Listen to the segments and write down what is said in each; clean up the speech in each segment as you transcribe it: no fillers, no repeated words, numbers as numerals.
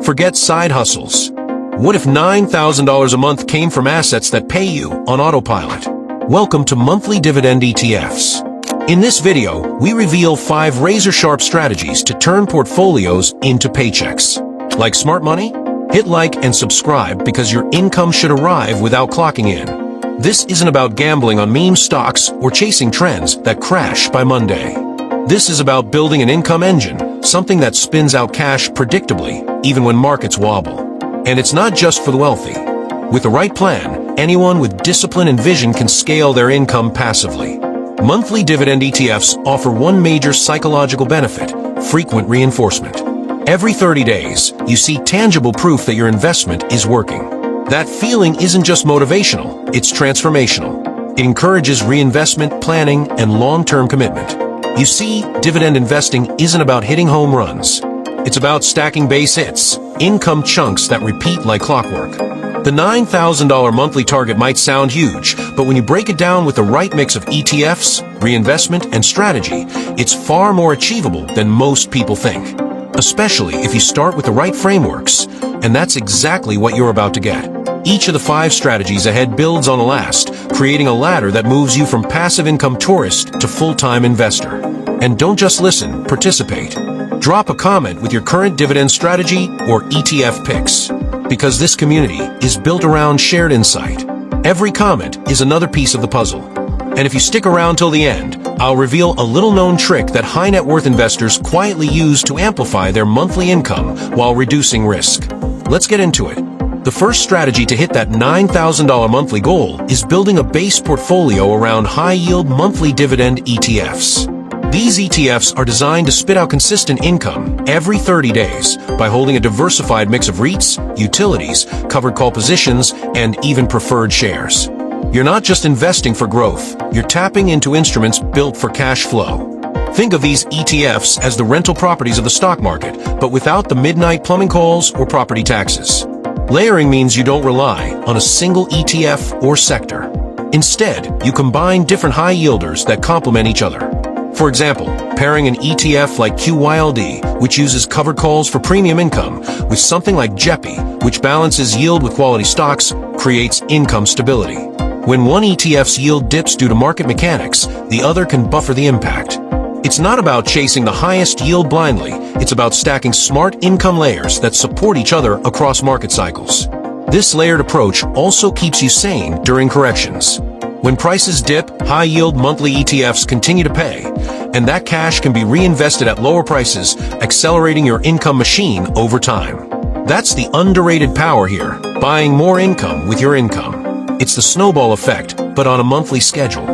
Forget side hustles. What if $9,000 a month came from assets that pay you on autopilot? Welcome to Monthly Dividend ETFs. In this video, we reveal 5 razor-sharp strategies to turn portfolios into paychecks. Like smart money? Hit like and subscribe because your income should arrive without clocking in. This isn't about gambling on meme stocks or chasing trends that crash by Monday. This is about building an income engine, something that spins out cash predictably, even when markets wobble. And it's not just for the wealthy. With the right plan, anyone with discipline and vision can scale their income passively. Monthly dividend ETFs offer one major psychological benefit: frequent reinforcement. Every 30 days, you see tangible proof that your investment is working. That feeling isn't just motivational, it's transformational. It encourages reinvestment, planning, and long-term commitment. You see, dividend investing isn't about hitting home runs. It's about stacking base hits, income chunks that repeat like clockwork. The $9,000 monthly target might sound huge, but when you break it down with the right mix of ETFs, reinvestment, and strategy, it's far more achievable than most people think. Especially if you start with the right frameworks, and that's exactly what you're about to get. Each of the 5 strategies ahead builds on the last, creating a ladder that moves you from passive income tourist to full-time investor. And don't just listen, participate. Drop a comment with your current dividend strategy or ETF picks, because this community is built around shared insight. Every comment is another piece of the puzzle. And if you stick around till the end, I'll reveal a little-known trick that high net worth investors quietly use to amplify their monthly income while reducing risk. Let's get into it. The first strategy to hit that $9,000 monthly goal is building a base portfolio around high-yield monthly dividend ETFs. These ETFs are designed to spit out consistent income every 30 days by holding a diversified mix of REITs, utilities, covered call positions, and even preferred shares. You're not just investing for growth, you're tapping into instruments built for cash flow. Think of these ETFs as the rental properties of the stock market, but without the midnight plumbing calls or property taxes. Layering means you don't rely on a single ETF or sector. Instead, you combine different high yielders that complement each other. For example, pairing an ETF like QYLD, which uses covered calls for premium income, with something like JEPI, which balances yield with quality stocks, creates income stability. When one ETF's yield dips due to market mechanics, the other can buffer the impact. It's not about chasing the highest yield blindly, it's about stacking smart income layers that support each other across market cycles. This layered approach also keeps you sane during corrections. When prices dip, high-yield monthly ETFs continue to pay, and that cash can be reinvested at lower prices, accelerating your income machine over time. That's the underrated power here, buying more income with your income. It's the snowball effect, but on a monthly schedule.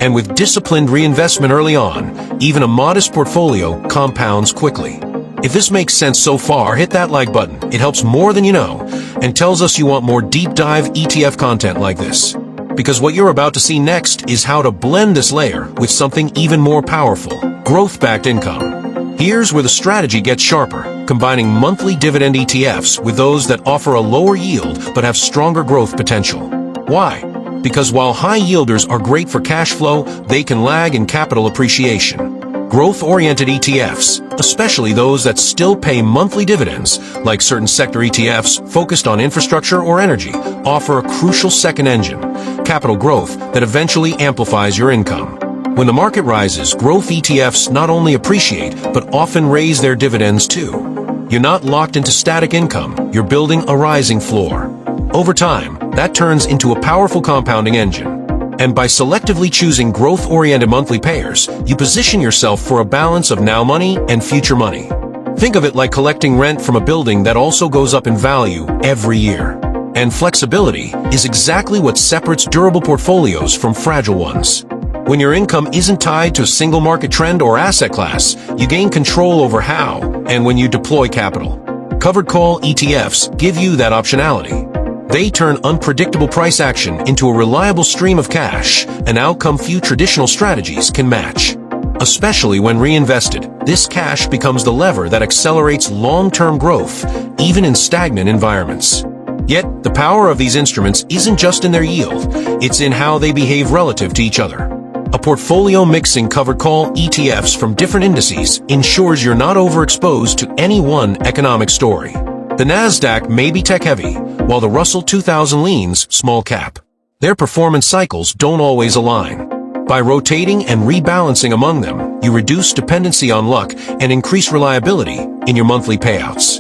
And with disciplined reinvestment early on, even a modest portfolio compounds quickly. If this makes sense so far, hit that like button. It helps more than you know, and tells us you want more deep dive ETF content like this. Because what you're about to see next is how to blend this layer with something even more powerful: growth-backed income. Here's where the strategy gets sharper, combining monthly dividend ETFs with those that offer a lower yield but have stronger growth potential. Why? Because while high yielders are great for cash flow, they can lag in capital appreciation. Growth-oriented ETFs, especially those that still pay monthly dividends, like certain sector ETFs focused on infrastructure or energy, offer a crucial second engine: capital growth that eventually amplifies your income. When the market rises, growth ETFs not only appreciate, but often raise their dividends too. You're not locked into static income, you're building a rising floor. Over time, that turns into a powerful compounding engine. And by selectively choosing growth-oriented monthly payers, you position yourself for a balance of now money and future money. Think of it like collecting rent from a building that also goes up in value every year. And flexibility is exactly what separates durable portfolios from fragile ones. When your income isn't tied to a single market trend or asset class, you gain control over how and when you deploy capital. Covered call ETFs give you that optionality. They turn unpredictable price action into a reliable stream of cash, an outcome few traditional strategies can match. Especially when reinvested, this cash becomes the lever that accelerates long-term growth, even in stagnant environments. Yet, the power of these instruments isn't just in their yield, it's in how they behave relative to each other. A portfolio mixing covered call ETFs from different indices ensures you're not overexposed to any one economic story. The Nasdaq may be tech-heavy, while the Russell 2000 leans small cap. Their performance cycles don't always align. By rotating and rebalancing among them, you reduce dependency on luck and increase reliability in your monthly payouts.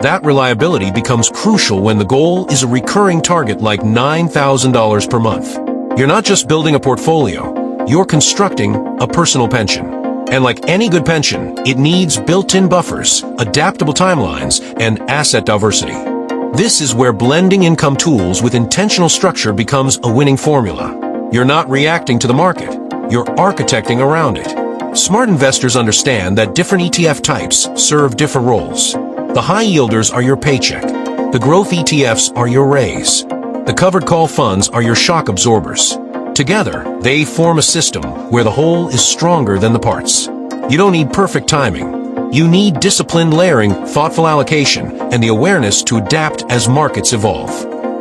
That reliability becomes crucial when the goal is a recurring target like $9,000 per month. You're not just building a portfolio, you're constructing a personal pension. And like any good pension, it needs built-in buffers, adaptable timelines, and asset diversity. This is where blending income tools with intentional structure becomes a winning formula. You're not reacting to the market, you're architecting around it. Smart investors understand that different ETF types serve different roles. The high yielders are your paycheck. The growth ETFs are your raise. The covered call funds are your shock absorbers. Together, they form a system where the whole is stronger than the parts. You don't need perfect timing. You need disciplined layering, thoughtful allocation, and the awareness to adapt as markets evolve.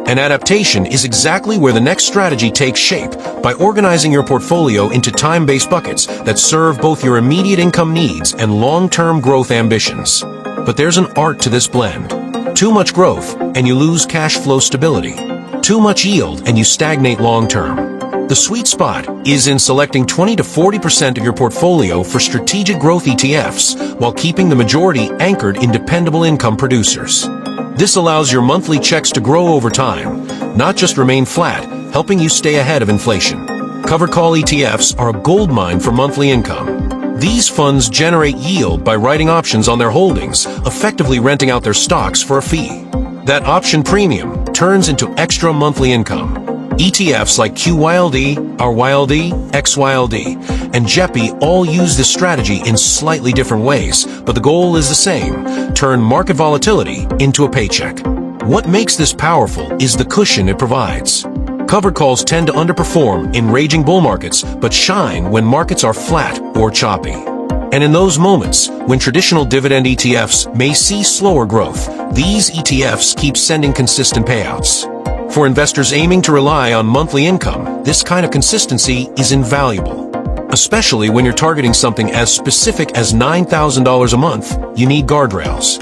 And adaptation is exactly where the next strategy takes shape, by organizing your portfolio into time-based buckets that serve both your immediate income needs and long-term growth ambitions. But there's an art to this blend. Too much growth, and you lose cash flow stability. Too much yield, and you stagnate long-term. The sweet spot is in selecting 20 to 40% of your portfolio for strategic growth ETFs while keeping the majority anchored in dependable income producers. This allows your monthly checks to grow over time, not just remain flat, helping you stay ahead of inflation. Covered call ETFs are a goldmine for monthly income. These funds generate yield by writing options on their holdings, effectively renting out their stocks for a fee. That option premium turns into extra monthly income. ETFs like QYLD, RYLD, XYLD, and JEPI all use this strategy in slightly different ways, but the goal is the same: turn market volatility into a paycheck. What makes this powerful is the cushion it provides. Covered calls tend to underperform in raging bull markets, but shine when markets are flat or choppy. And in those moments, when traditional dividend ETFs may see slower growth, these ETFs keep sending consistent payouts. For investors aiming to rely on monthly income, this kind of consistency is invaluable. Especially when you're targeting something as specific as $9,000 a month, you need guardrails.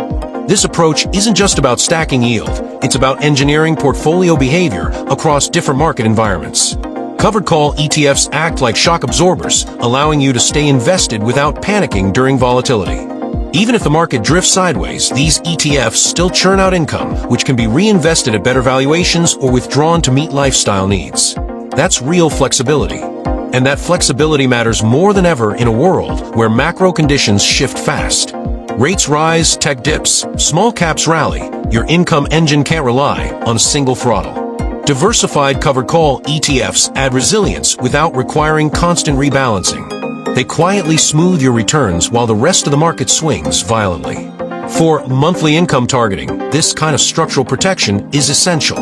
This approach isn't just about stacking yield, it's about engineering portfolio behavior across different market environments. Covered call ETFs act like shock absorbers, allowing you to stay invested without panicking during volatility. Even if the market drifts sideways, these ETFs still churn out income, which can be reinvested at better valuations or withdrawn to meet lifestyle needs. That's real flexibility. And that flexibility matters more than ever in a world where macro conditions shift fast. Rates rise, tech dips, small caps rally. Your income engine can't rely on a single throttle. Diversified covered call ETFs add resilience without requiring constant rebalancing. They quietly smooth your returns while the rest of the market swings violently. For monthly income targeting, this kind of structural protection is essential.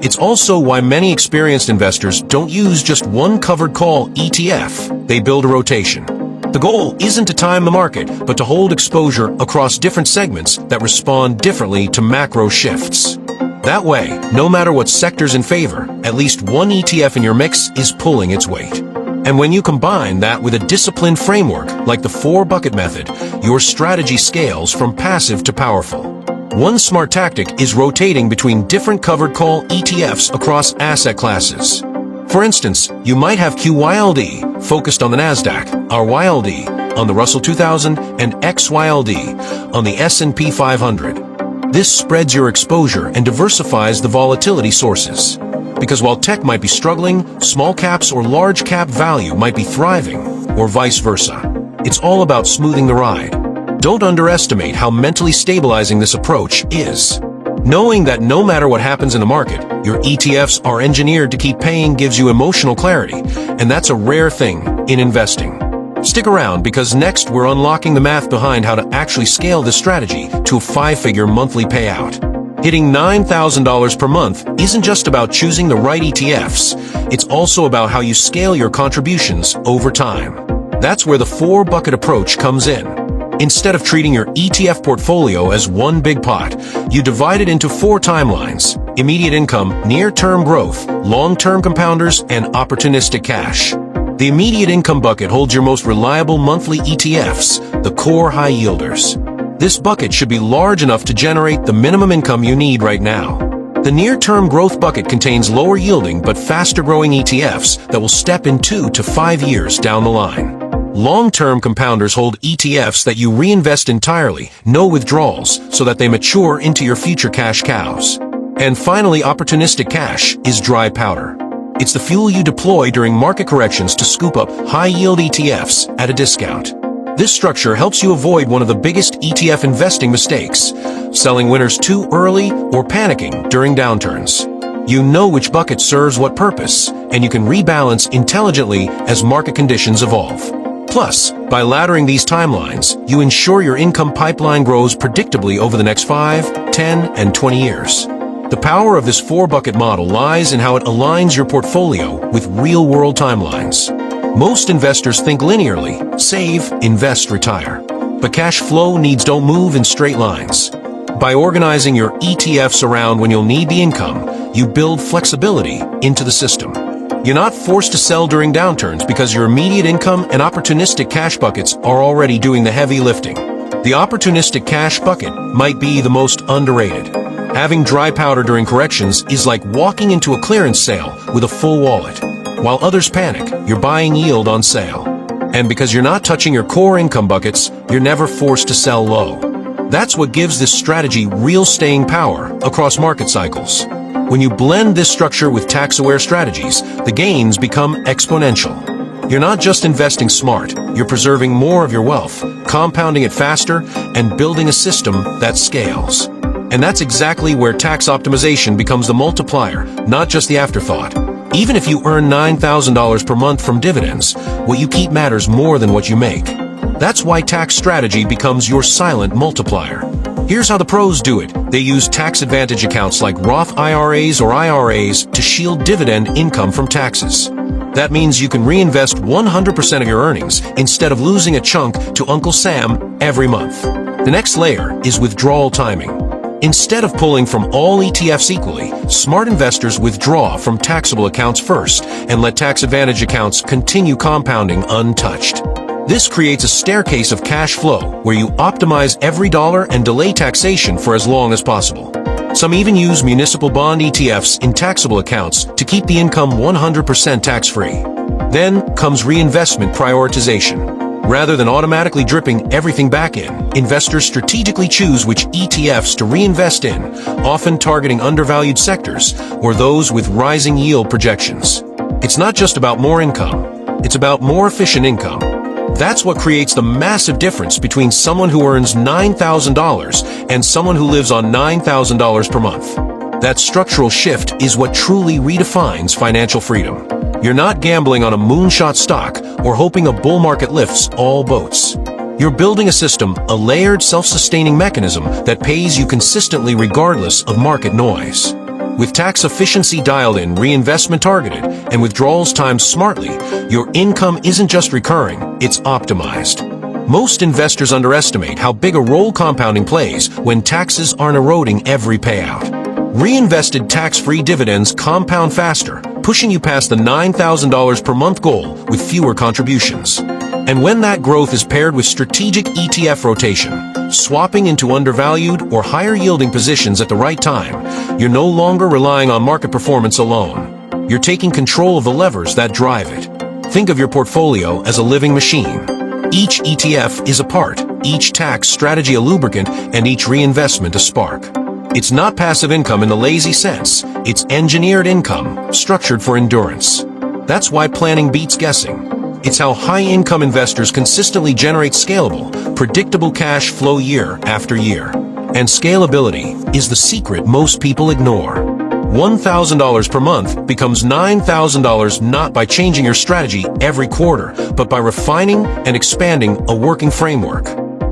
It's also why many experienced investors don't use just one covered call ETF. They build a rotation. The goal isn't to time the market, but to hold exposure across different segments that respond differently to macro shifts. That way, no matter what sector's in favor, at least one ETF in your mix is pulling its weight. And when you combine that with a disciplined framework like the 4-bucket method, your strategy scales from passive to powerful. One smart tactic is rotating between different covered call ETFs across asset classes. For instance, you might have QYLD focused on the Nasdaq, RYLD on the Russell 2000, and XYLD on the S&P 500. This spreads your exposure and diversifies the volatility sources. Because while tech might be struggling, small caps or large cap value might be thriving, or vice versa. It's all about smoothing the ride. Don't underestimate how mentally stabilizing this approach is. Knowing that no matter what happens in the market, your ETFs are engineered to keep paying gives you emotional clarity, and that's a rare thing in investing. Stick around, because next we're unlocking the math behind how to actually scale this strategy to a 5-figure monthly payout. Hitting $9,000 per month isn't just about choosing the right ETFs, it's also about how you scale your contributions over time. That's where the 4-bucket approach comes in. Instead of treating your ETF portfolio as one big pot, you divide it into 4 timelines: immediate income, near-term growth, long-term compounders, and opportunistic cash. The immediate income bucket holds your most reliable monthly ETFs, the core high yielders. This bucket should be large enough to generate the minimum income you need right now. The near-term growth bucket contains lower-yielding but faster-growing ETFs that will step in 2 to 5 years down the line. Long-term compounders hold ETFs that you reinvest entirely, no withdrawals, so that they mature into your future cash cows. And finally, opportunistic cash is dry powder. It's the fuel you deploy during market corrections to scoop up high-yield ETFs at a discount. This structure helps you avoid one of the biggest ETF investing mistakes, selling winners too early or panicking during downturns. You know which bucket serves what purpose, and you can rebalance intelligently as market conditions evolve. Plus, by laddering these timelines, you ensure your income pipeline grows predictably over the next 5, 10, and 20 years. The power of this 4-bucket model lies in how it aligns your portfolio with real-world timelines. Most investors think linearly: save, invest, retire. But cash flow needs don't move in straight lines. By organizing your ETFs around when you'll need the income, you build flexibility into the system. You're not forced to sell during downturns because your immediate income and opportunistic cash buckets are already doing the heavy lifting. The opportunistic cash bucket might be the most underrated. Having dry powder during corrections is like walking into a clearance sale with a full wallet. While others panic, you're buying yield on sale. And because you're not touching your core income buckets, you're never forced to sell low. That's what gives this strategy real staying power across market cycles. When you blend this structure with tax-aware strategies, the gains become exponential. You're not just investing smart, you're preserving more of your wealth, compounding it faster, and building a system that scales. And that's exactly where tax optimization becomes the multiplier, not just the afterthought. Even if you earn $9,000 per month from dividends, what you keep matters more than what you make. That's why tax strategy becomes your silent multiplier. Here's how the pros do it. They use tax advantage accounts like Roth IRAs or IRAs to shield dividend income from taxes. That means you can reinvest 100% of your earnings instead of losing a chunk to Uncle Sam every month. The next layer is withdrawal timing. Instead of pulling from all ETFs equally, smart investors withdraw from taxable accounts first and let tax advantage accounts continue compounding untouched. This creates a staircase of cash flow where you optimize every dollar and delay taxation for as long as possible. Some even use municipal bond ETFs in taxable accounts to keep the income 100% tax-free. Then comes reinvestment prioritization. Rather than automatically dripping everything back in, investors strategically choose which ETFs to reinvest in, often targeting undervalued sectors or those with rising yield projections. It's not just about more income, it's about more efficient income. That's what creates the massive difference between someone who earns $9,000 and someone who lives on $9,000 per month. That structural shift is what truly redefines financial freedom. You're not gambling on a moonshot stock or hoping a bull market lifts all boats. You're building a system, a layered, self-sustaining mechanism that pays you consistently regardless of market noise. With tax efficiency dialed in, reinvestment targeted, and withdrawals timed smartly, your income isn't just recurring, it's optimized. Most investors underestimate how big a role compounding plays when taxes aren't eroding every payout. Reinvested tax-free dividends compound faster, pushing you past the $9,000 per month goal with fewer contributions. And when that growth is paired with strategic ETF rotation, swapping into undervalued or higher-yielding positions at the right time, you're no longer relying on market performance alone. You're taking control of the levers that drive it. Think of your portfolio as a living machine. Each ETF is a part, each tax strategy a lubricant, and each reinvestment a spark. It's not passive income in the lazy sense. It's engineered income, structured for endurance. That's why planning beats guessing. It's how high-income investors consistently generate scalable, predictable cash flow year after year. And scalability is the secret most people ignore. $1,000 per month becomes $9,000 not by changing your strategy every quarter, but by refining and expanding a working framework.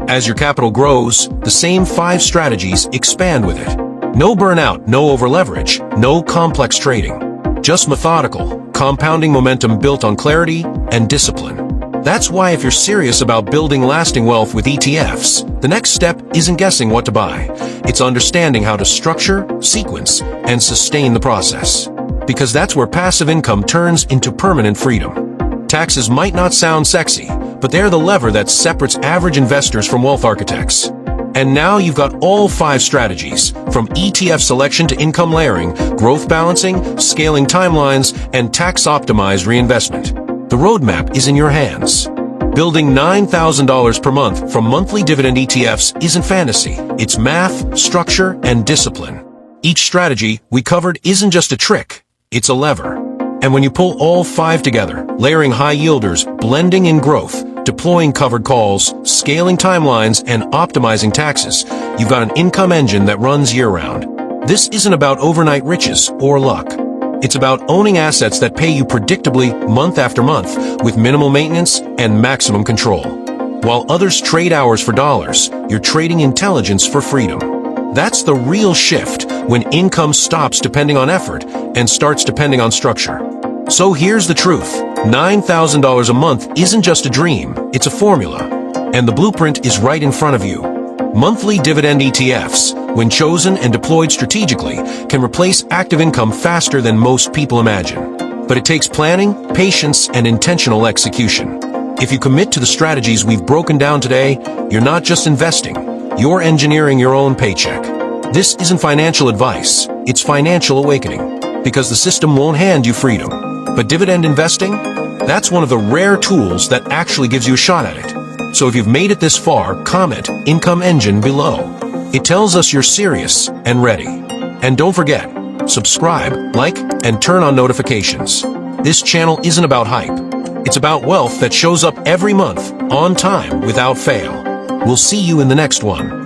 As your capital grows, the same 5 strategies expand with it. No burnout, no over-leverage, no complex trading. Just methodical, compounding momentum built on clarity and discipline. That's why if you're serious about building lasting wealth with ETFs, the next step isn't guessing what to buy. It's understanding how to structure, sequence, and sustain the process. Because that's where passive income turns into permanent freedom. Taxes might not sound sexy, but they're the lever that separates average investors from wealth architects. And now you've got all 5 strategies, from ETF selection to income layering, growth balancing, scaling timelines, and tax-optimized reinvestment. The roadmap is in your hands. Building $9,000 per month from monthly dividend ETFs isn't fantasy. It's math, structure, and discipline. Each strategy we covered isn't just a trick, it's a lever. And when you pull all 5 together, layering high yielders, blending in growth, deploying covered calls, scaling timelines, and optimizing taxes, you've got an income engine that runs year-round. This isn't about overnight riches or luck. It's about owning assets that pay you predictably month after month with minimal maintenance and maximum control. While others trade hours for dollars, you're trading intelligence for freedom. That's the real shift when income stops depending on effort and starts depending on structure. So here's the truth. $9,000 a month isn't just a dream, it's a formula. And the blueprint is right in front of you. Monthly dividend ETFs, when chosen and deployed strategically, can replace active income faster than most people imagine. But it takes planning, patience, and intentional execution. If you commit to the strategies we've broken down today, you're not just investing, you're engineering your own paycheck. This isn't financial advice, it's financial awakening. Because the system won't hand you freedom. But dividend investing? That's one of the rare tools that actually gives you a shot at it. So if you've made it this far, comment Income Engine below. It tells us you're serious and ready. And don't forget, subscribe, like, and turn on notifications. This channel isn't about hype. It's about wealth that shows up every month, on time, without fail. We'll see you in the next one.